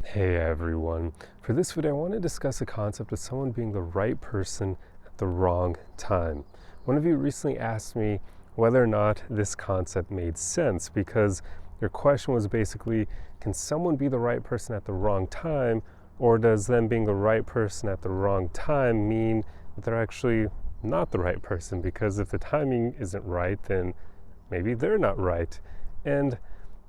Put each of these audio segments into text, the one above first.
Hey everyone. For this video, I want to discuss the concept of someone being the right person at the wrong time. One of you recently asked me whether or not this concept made sense because your question was basically, can someone be the right person at the wrong time, or does them being the right person at the wrong time mean that they're actually not the right person? Because if the timing isn't right, then maybe they're not right. And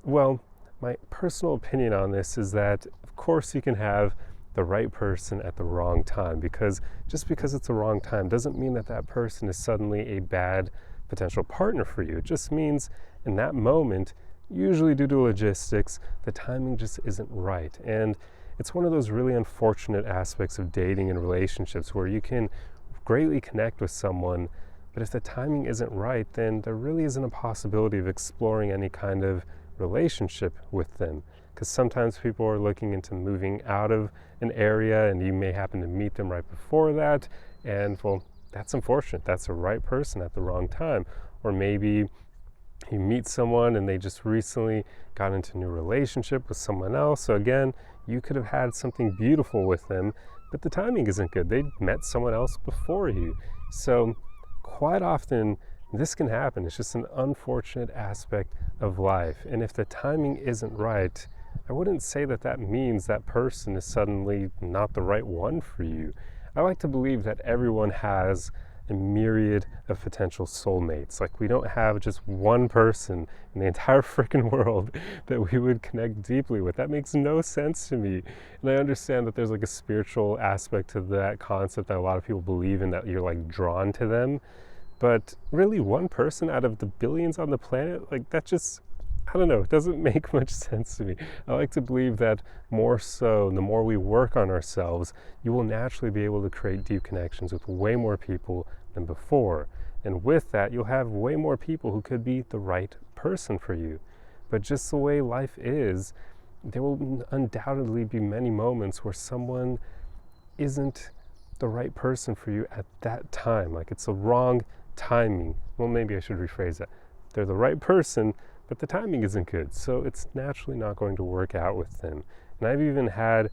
well, my personal opinion on this is that, of course, you can have the right person at the wrong time, because just because it's the wrong time doesn't mean that that person is suddenly a bad potential partner for you. It just means in that moment, usually due to logistics, the timing just isn't right. And it's one of those really unfortunate aspects of dating and relationships where you can greatly connect with someone, but if the timing isn't right, then there really isn't a possibility of exploring any kind of relationship with them, because sometimes people are looking into moving out of an area and you may happen to meet them right before that, and well, that's unfortunate. That's the right person at the wrong time. Or maybe you meet someone and they just recently got into a new relationship with someone else, so again, you could have had something beautiful with them, but the timing isn't good. They met someone else before you. So quite often this can happen. It's just an unfortunate aspect of life. And if the timing isn't right, I wouldn't say that that means that person is suddenly not the right one for you. I like to believe that everyone has a myriad of potential soulmates. Like, we don't have just one person in the entire freaking world that we would connect deeply with. That makes no sense to me. And I understand that there's like a spiritual aspect to that concept that a lot of people believe in, that you're like drawn to them. But really, one person out of the billions on the planet, like, that just, I don't know, it doesn't make much sense to me. I like to believe that more so, the more we work on ourselves, you will naturally be able to create deep connections with way more people than before. And with that, you'll have way more people who could be the right person for you. But just the way life is, there will undoubtedly be many moments where someone isn't the right person for you at that time. Like, it's the wrong timing. Well, maybe I should rephrase that. They're the right person, but the timing isn't good, so it's naturally not going to work out with them. And I've even had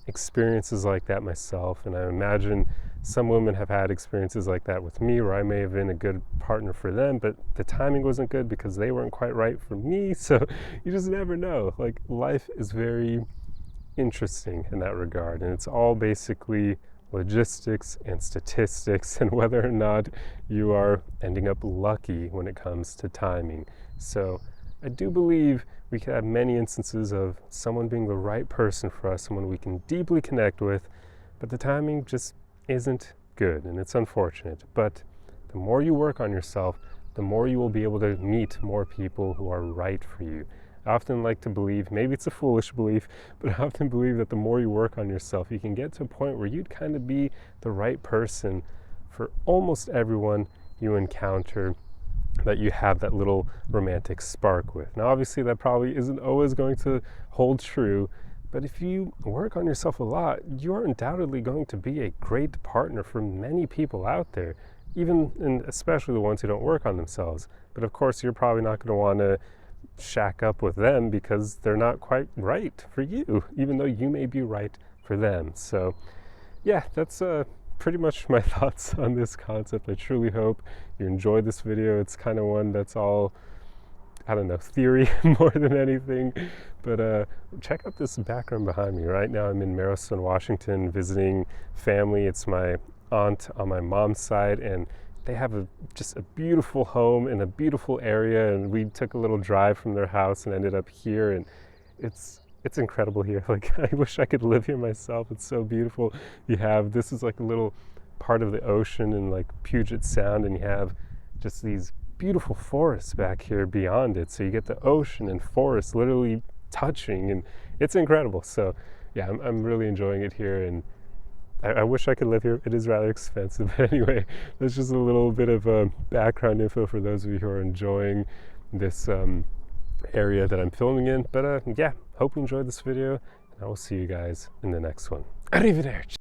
experiences like that myself, and I imagine some women have had experiences like that with me, where I may have been a good partner for them, but the timing wasn't good because they weren't quite right for me. So you just never know. Like, life is very interesting in that regard, and it's all basically logistics and statistics and whether or not you are ending up lucky when it comes to timing. So I do believe we can have many instances of someone being the right person for us, someone we can deeply connect with, but the timing just isn't good, and it's unfortunate. But the more you work on yourself, the more you will be able to meet more people who are right for you. I often like to believe, maybe it's a foolish belief, but I often believe that the more you work on yourself, you can get to a point where you'd kind of be the right person for almost everyone you encounter, that you have that little romantic spark with. Now, obviously, that probably isn't always going to hold true, but if you work on yourself a lot, you're undoubtedly going to be a great partner for many people out there, even and especially the ones who don't work on themselves. But of course, you're probably not going to want to shack up with them because they're not quite right for you, even though you may be right for them. So yeah, that's pretty much my thoughts on this concept. I truly hope you enjoyed this video. It's kind of one that's all, I don't know, theory more than anything. But check out this background behind me. Right now I'm in Marrowstone, Washington, visiting family. It's my aunt on my mom's side, and they have just a beautiful home in a beautiful area, and we took a little drive from their house and ended up here, and it's incredible here. Like, I wish I could live here myself. It's so beautiful. This is like a little part of the ocean in like Puget Sound, and you have just these beautiful forests back here beyond it. So you get the ocean and forest literally touching, and it's incredible. So yeah, I'm really enjoying it here, and I wish I could live here. It is rather expensive. But anyway, that's just a little bit of background info for those of you who are enjoying this area that I'm filming in. But yeah, hope you enjoyed this video, and I will see you guys in the next one. Arrivederci.